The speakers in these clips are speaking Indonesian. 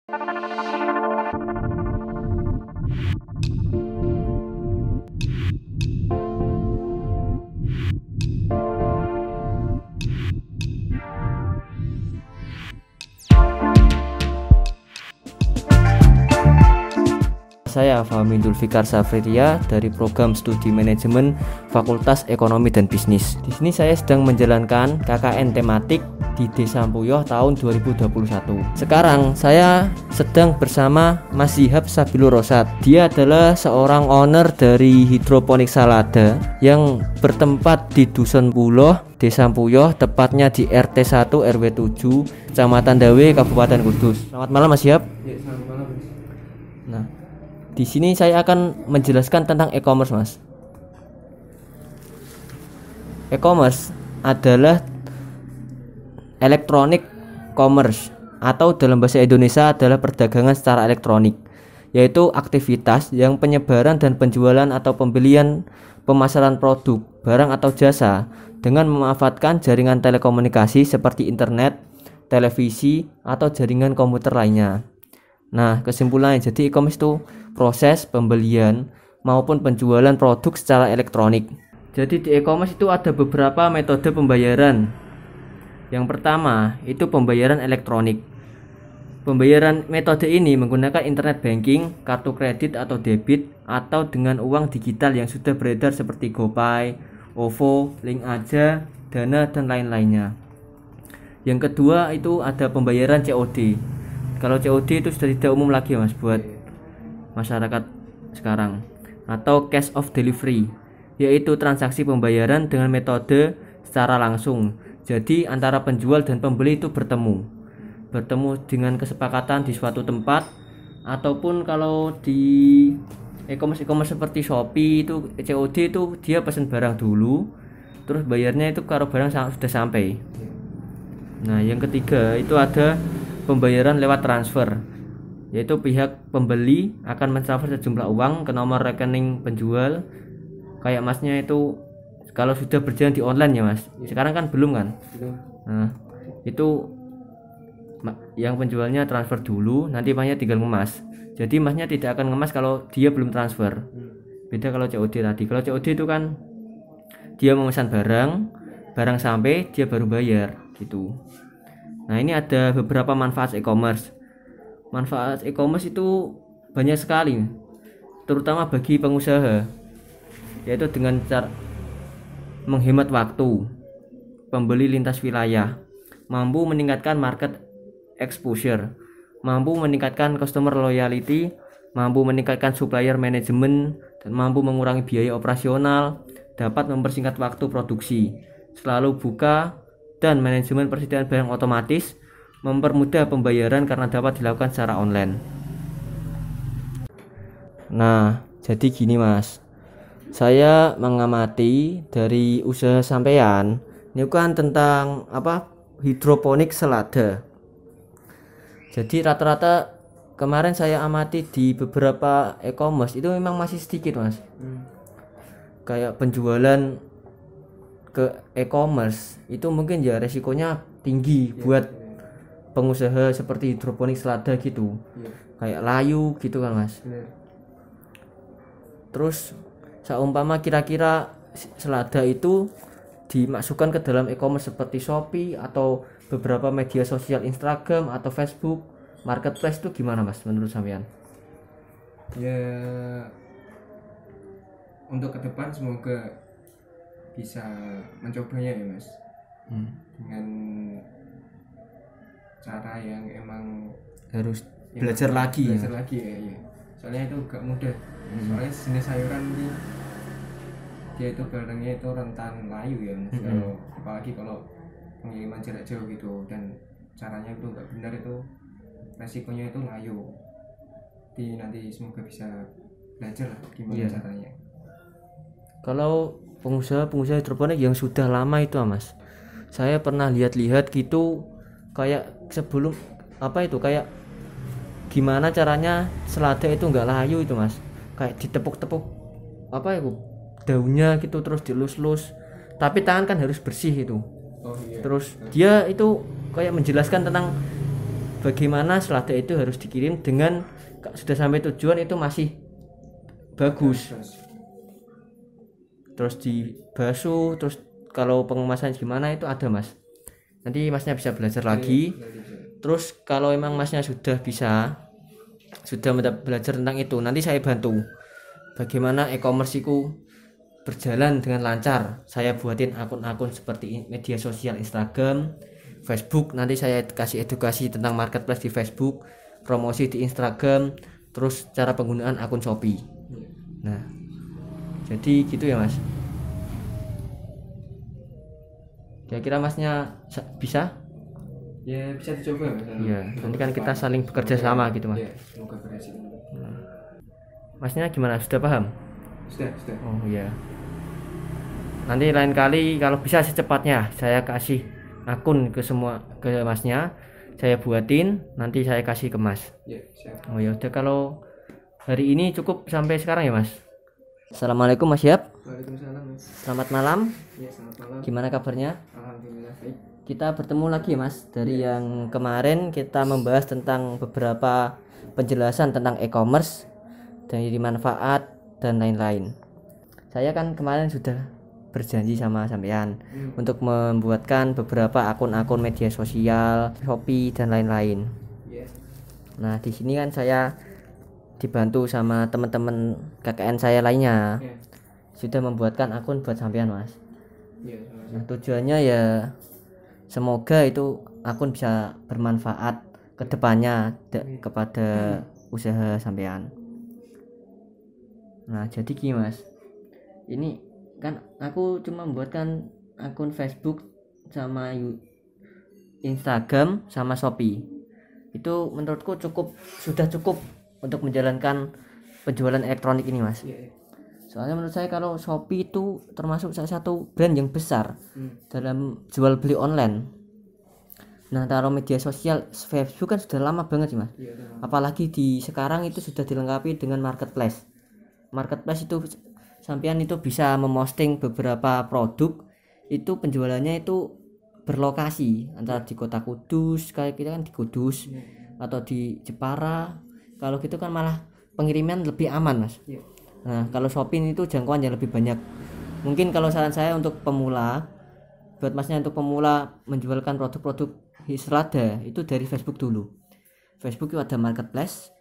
Saya Fahmi Dulfikar Safriria dari Program Studi Manajemen Fakultas Ekonomi dan Bisnis. Di sini saya sedang menjalankan KKN tematik di Desa Empuyoh tahun 2021. Sekarang saya sedang bersama Mas Zihab Sabilur Rosyad. Dia adalah seorang owner dari hidroponik salada yang bertempat di Dusun Puloh, Desa Empuyoh, tepatnya di RT 1 RW 7, Kecamatan Dawe, Kabupaten Kudus. Selamat malam Mas Zihab. Ya, selamat malam. Nah, di sini saya akan menjelaskan tentang e-commerce, Mas. E-commerce adalah electronic commerce atau dalam bahasa Indonesia adalah perdagangan secara elektronik, yaitu aktivitas yang penyebaran dan penjualan atau pembelian pemasaran produk, barang atau jasa dengan memanfaatkan jaringan telekomunikasi seperti internet, televisi, atau jaringan komputer lainnya. Nah, kesimpulannya jadi e-commerce itu proses pembelian maupun penjualan produk secara elektronik. Jadi di e-commerce itu ada beberapa metode pembayaran. Yang pertama itu pembayaran elektronik. Pembayaran metode ini menggunakan internet banking, kartu kredit atau debit, atau dengan uang digital yang sudah beredar seperti GoPay, OVO, Link Aja, Dana, dan lain-lainnya. Yang kedua itu ada pembayaran COD. Kalau COD itu sudah tidak umum lagi, Mas, buat masyarakat sekarang, atau cash of delivery, yaitu transaksi pembayaran dengan metode secara langsung. Jadi antara penjual dan pembeli itu bertemu dengan kesepakatan di suatu tempat, ataupun kalau di e-commerce seperti Shopee itu COD itu dia pesan barang dulu, terus bayarnya itu kalau barang sudah sampai. Nah, yang ketiga itu ada pembayaran lewat transfer, yaitu pihak pembeli akan mentransfer sejumlah uang ke nomor rekening penjual. Kayak Masnya itu kalau sudah berjalan di online ya, Mas. Sekarang kan belum kan? Nah, itu yang penjualnya transfer dulu, nanti Masnya tinggal ngemas. Jadi Masnya tidak akan ngemas kalau dia belum transfer. Beda kalau COD tadi. Kalau COD itu kan dia memesan barang sampai dia baru bayar gitu. Nah, ini ada beberapa manfaat e-commerce. Manfaat e-commerce itu banyak sekali, terutama bagi pengusaha, yaitu dengan cara menghemat waktu, pembeli lintas wilayah, mampu meningkatkan market exposure, mampu meningkatkan customer loyalty, mampu meningkatkan supplier management, dan mampu mengurangi biaya operasional, dapat mempersingkat waktu produksi, selalu buka, dan manajemen persediaan barang otomatis, mempermudah pembayaran karena dapat dilakukan secara online. Nah, jadi gini, Mas, saya mengamati dari usaha sampean ini kan tentang hidroponik selada. Jadi rata-rata kemarin saya amati di beberapa e-commerce itu memang masih sedikit, Mas. Kayak penjualan ke e-commerce itu mungkin ya resikonya tinggi buat pengusaha seperti hidroponik selada gitu, kayak layu gitu kan, Mas. Terus seumpama kira-kira selada itu dimasukkan ke dalam e-commerce seperti Shopee atau beberapa media sosial Instagram atau Facebook marketplace itu gimana, Mas, menurut sampean? Ya, untuk ke depan semoga bisa mencobanya ya, Mas. Dengan cara yang emang harus belajar lagi ya. Soalnya itu gak mudah. Soalnya jenis sayuran itu dia itu barangnya itu rentan layu ya, Mas. Apalagi kalau pengiriman jarak jauh gitu, dan caranya itu gak benar, itu resikonya itu layu. Jadi nanti semoga bisa belajar lah gimana caranya. Kalau pengusaha hidroponik yang sudah lama itu, Mas, saya pernah lihat-lihat gitu, kayak sebelum kayak gimana caranya selada itu nggak layu itu, Mas, kayak ditepuk-tepuk daunnya gitu, terus dilus-lus, tapi tangan kan harus bersih itu. Terus dia itu kayak menjelaskan tentang bagaimana selada itu harus dikirim dengan sudah sampai tujuan itu masih bagus, terus dibasuh, terus kalau pengemasan gimana itu ada mas, nanti masnya bisa belajar lagi. Terus kalau emang masnya sudah belajar tentang itu, nanti saya bantu bagaimana e-commerce itu berjalan dengan lancar. Saya buatin akun-akun seperti media sosial Instagram, Facebook, nanti saya kasih edukasi tentang marketplace di Facebook, promosi di Instagram, terus cara penggunaan akun Shopee. Nah, jadi gitu ya mas. Kira-kira masnya bisa? Ya bisa dicoba mas. Iya, nanti kan kita saling bekerja sama gitu mas. Ya, semoga berhasil. Masnya gimana, sudah paham? Sudah. Oh iya. Nanti lain kali kalau bisa secepatnya saya kasih akun ke masnya, saya buatin, nanti saya kasih ke mas. Ya, siap. Oh ya udah, kalau hari ini cukup sampai sekarang ya mas. Assalamualaikum mas Yap. Waalaikumsalam mas. Selamat malam. Ya, selamat malam. Gimana kabarnya? Alhamdulillah baik. Kita bertemu lagi mas. Dari yang kemarin kita membahas tentang beberapa penjelasan tentang e-commerce, dari manfaat dan lain-lain. Saya kan kemarin sudah berjanji sama sampean untuk membuatkan beberapa akun-akun media sosial, Shopee dan lain-lain. Nah, di sini kan saya dibantu sama teman-teman KKN saya lainnya. Sudah membuatkan akun buat sampean, Mas. Nah, tujuannya ya semoga itu akun bisa bermanfaat ke depannya kepada usaha sampean. Nah, jadi gini, Mas. Ini kan aku cuma membuatkan akun Facebook sama Instagram sama Shopee. Itu menurutku sudah cukup untuk menjalankan penjualan elektronik ini, Mas. Soalnya menurut saya kalau Shopee itu termasuk salah satu brand yang besar dalam jual beli online. Nah, kalau media sosial Facebook kan sudah lama banget sih, Mas. Apalagi di sekarang itu sudah dilengkapi dengan marketplace. Marketplace itu sampean itu bisa memosting beberapa produk, itu penjualannya itu berlokasi antara di kota Kudus, kayak kita kan di Kudus, atau di Jepara. Kalau gitu kan malah pengiriman lebih aman, Mas. Nah, kalau Shopee itu jangkauan yang lebih banyak. Mungkin kalau saran saya untuk pemula, buat masnya untuk pemula menjualkan produk-produk selada itu dari Facebook dulu. Facebook itu ada marketplace.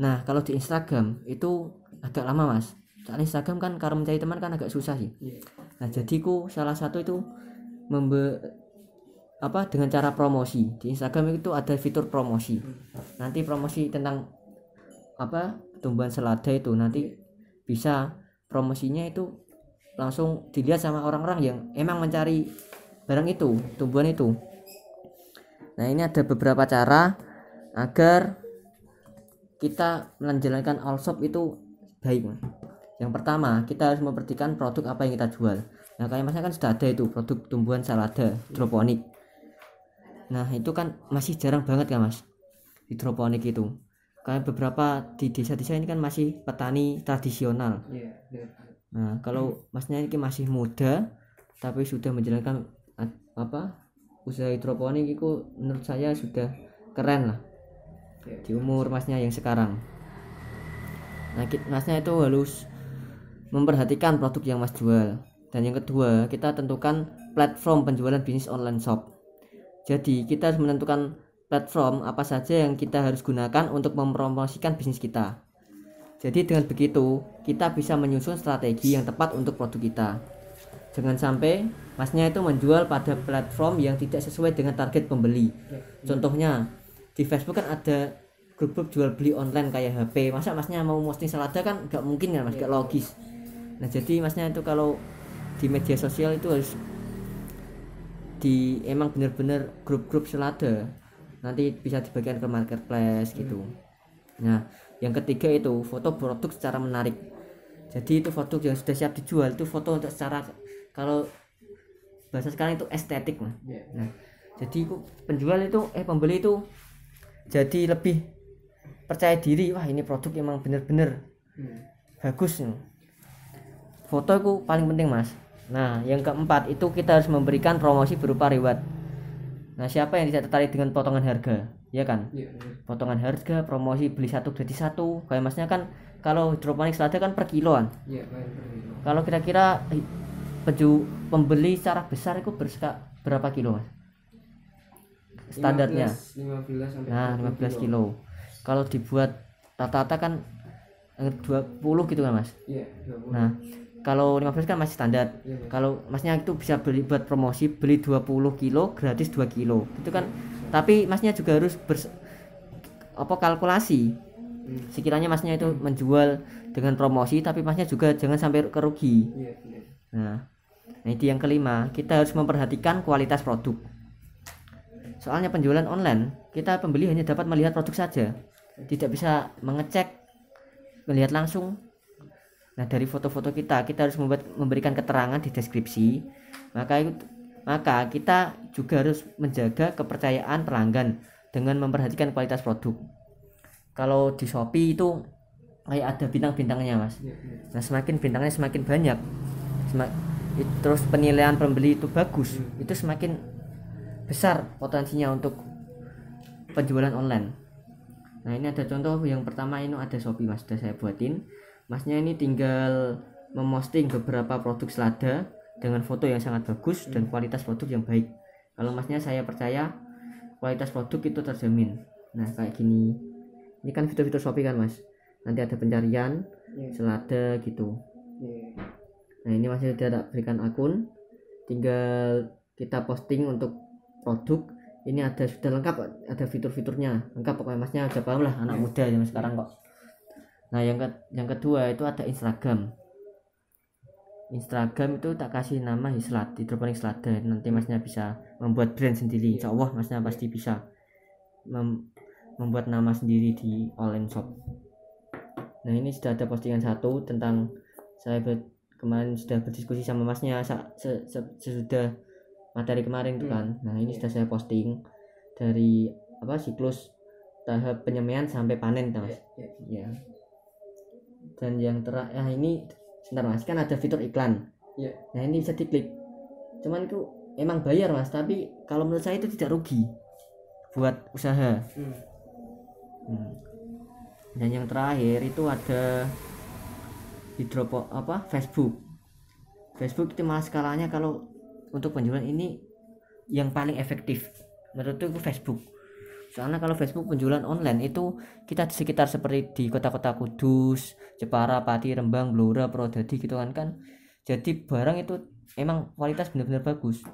Nah, kalau di Instagram itu agak lama, Mas. Soalnya Instagram kan kalau mencari teman kan agak susah sih. Nah, jadiku salah satu itu dengan cara promosi. Di Instagram itu ada fitur promosi. Nanti promosi tentang tumbuhan selada itu nanti bisa promosinya itu langsung dilihat sama orang-orang yang emang mencari barang itu, tumbuhan itu. Nah, ini ada beberapa cara agar kita menjalankan all shop itu baik. Yang pertama, kita harus memperhatikan produk apa yang kita jual. Nah, kayak masnya kan sudah ada itu produk tumbuhan salada hidroponik. Nah, itu kan masih jarang banget kan, Mas, hidroponik itu. Kayak beberapa di desa-desa ini kan masih petani tradisional. Nah, kalau masnya ini masih muda tapi sudah menjalankan usaha hidroponik itu, menurut saya sudah keren lah di umur masnya yang sekarang. Nah, masnya itu harus memperhatikan produk yang mas jual. Dan yang kedua, kita tentukan platform penjualan bisnis online shop. Jadi kita harus menentukan platform apa saja yang kita harus gunakan untuk mempromosikan bisnis kita. Jadi dengan begitu kita bisa menyusun strategi yang tepat untuk produk kita. Jangan sampai masnya itu menjual pada platform yang tidak sesuai dengan target pembeli. Contohnya di Facebook kan ada grup-grup jual beli online kayak HP. Masa masnya mau posting selada kan nggak mungkin kan, Mas, nggak logis. Nah, jadi masnya itu kalau di media sosial itu harus emang benar-benar grup-grup selada, nanti bisa dibagikan ke marketplace gitu. Nah, yang ketiga itu foto produk secara menarik. Jadi itu foto yang sudah siap dijual, itu foto untuk secara, kalau bahasa sekarang itu estetik, Mas. Nah, jadi pembeli itu jadi lebih percaya diri. Wah, ini produk emang benar-benar bagus. Foto itu paling penting, Mas. Nah, yang keempat itu kita harus memberikan promosi berupa reward. Nah, siapa yang tidak tertarik dengan potongan harga? ya kan? Iya, benar. Potongan harga, promosi beli satu gratis satu. Kayak masnya kan kalau hidroponik selada kan per kiloan. Iya, main per kilo. Kalau kira-kira pembeli secara besar itu berapa kilo mas? Standarnya. 15 sampai Nah 15 kilo. Kalau dibuat rata-rata kan 20 gitu kan mas. Iya, 20. Nah kalau 15 kan masih standar. Iya, Mas. Kalau masnya itu bisa beli buat promosi, beli 20 kilo gratis 2 kilo itu kan. Tapi masnya juga harus kalkulasi. Sekiranya masnya itu menjual dengan promosi, tapi masnya juga jangan sampai kerugi. Iya, benar. Nah itu yang kelima, kita harus memperhatikan kualitas produk. Soalnya penjualan online, kita pembeli hanya dapat melihat produk saja, tidak bisa mengecek, melihat langsung. Nah dari foto-foto kita harus memberikan keterangan di deskripsi. Maka kita juga harus menjaga kepercayaan pelanggan dengan memperhatikan kualitas produk. Kalau di Shopee itu kayak ada bintang-bintangnya mas. Iya. Nah semakin bintangnya semakin banyak, terus penilaian pembeli itu bagus, itu semakin besar potensinya untuk penjualan online. Nah ini ada contoh yang pertama, ini ada Shopee mas, sudah saya buatin. Masnya ini tinggal memposting beberapa produk selada dengan foto yang sangat bagus dan kualitas produk yang baik. Kalau masnya, saya percaya kualitas produk itu terjamin. Nah kayak gini, ini kan fitur-fitur Shopee kan mas, nanti ada pencarian selada gitu. Nah ini masih tidak berikan akun, tinggal kita posting untuk produk. Ini ada sudah lengkap, ada fitur-fiturnya lengkap pokoknya, masnya udah paham lah, anak muda zaman sekarang kok. Nah yang kedua itu ada Instagram itu tak kasih nama Hislat, hidroponik selada. Nanti masnya bisa membuat brand sendiri, insya Allah masnya pasti bisa membuat nama sendiri di online shop. Nah ini sudah ada postingan satu tentang saya kemarin sudah berdiskusi sama masnya sesudah materi kemarin tuh kan. Nah ini sudah saya posting dari siklus tahap penyemaian sampai panen mas. Ya. Dan yang terakhir ini sebentar mas, kan ada fitur iklan. Nah ini bisa diklik, cuman itu emang bayar mas, tapi kalau menurut saya itu tidak rugi buat usaha. Dan yang terakhir itu ada Facebook itu malah skalanya kalau untuk penjualan ini yang paling efektif menurutku itu Facebook. Soalnya kalau Facebook penjualan online itu kita di sekitar seperti di kota-kota Kudus, Jepara, Pati, Rembang, Blora, Purwodadi gitu kan. Jadi barang itu emang kualitas benar-benar bagus.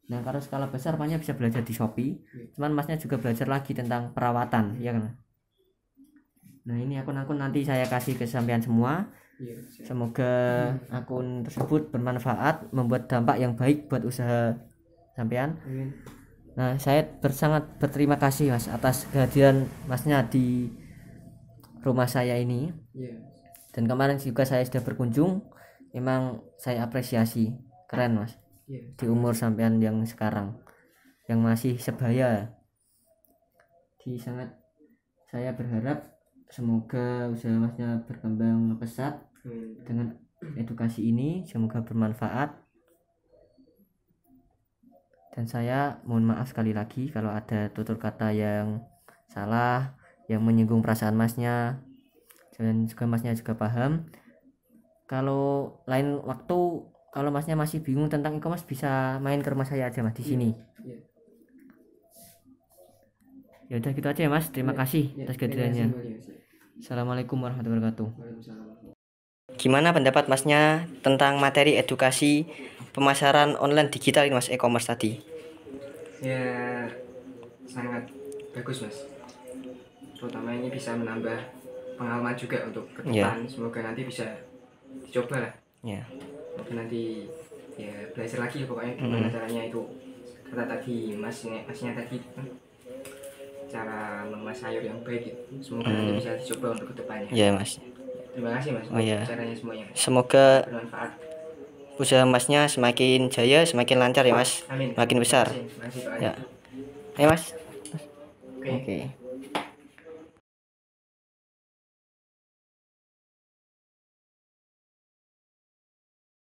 Nah kalau skala besar masnya bisa belajar di Shopee, cuman masnya juga belajar lagi tentang perawatan, ya kan. Nah ini akun-akun nanti saya kasih ke sampean semua. Semoga akun tersebut bermanfaat, membuat dampak yang baik buat usaha sampean. Nah saya sangat berterima kasih mas atas kehadiran masnya di rumah saya ini. Dan kemarin juga saya sudah berkunjung, emang saya apresiasi, keren mas. Di umur sampean yang sekarang, yang masih sebaya, saya berharap semoga usaha masnya berkembang pesat dengan edukasi ini, semoga bermanfaat. Dan saya mohon maaf sekali lagi kalau ada tutur kata yang salah, yang menyinggung perasaan masnya, dan juga masnya juga paham. Kalau lain waktu, kalau masnya masih bingung tentang e-commerce, bisa main ke rumah saya aja mas, di sini. Ya udah gitu aja ya mas, terima kasih atas kehadirannya. Assalamualaikum warahmatullahi wabarakatuh. Gimana pendapat masnya tentang materi edukasi pemasaran online digital ini mas, e-commerce tadi? Ya sangat bagus mas, terutama ini bisa menambah pengalaman juga untuk ke depan. Semoga nanti bisa dicoba lah. Semoga nanti ya belajar lagi pokoknya gimana caranya itu, kata tadi masnya tadi cara mengemas sayur yang baik gitu. Semoga nanti bisa dicoba untuk kedepannya. Mas. Terima kasih mas caranya semuanya. Semoga bermanfaat. Usaha masnya semakin jaya, semakin lancar ya mas. Amin. Makin besar. Terima kasih, Ya. Ayo mas. Oke.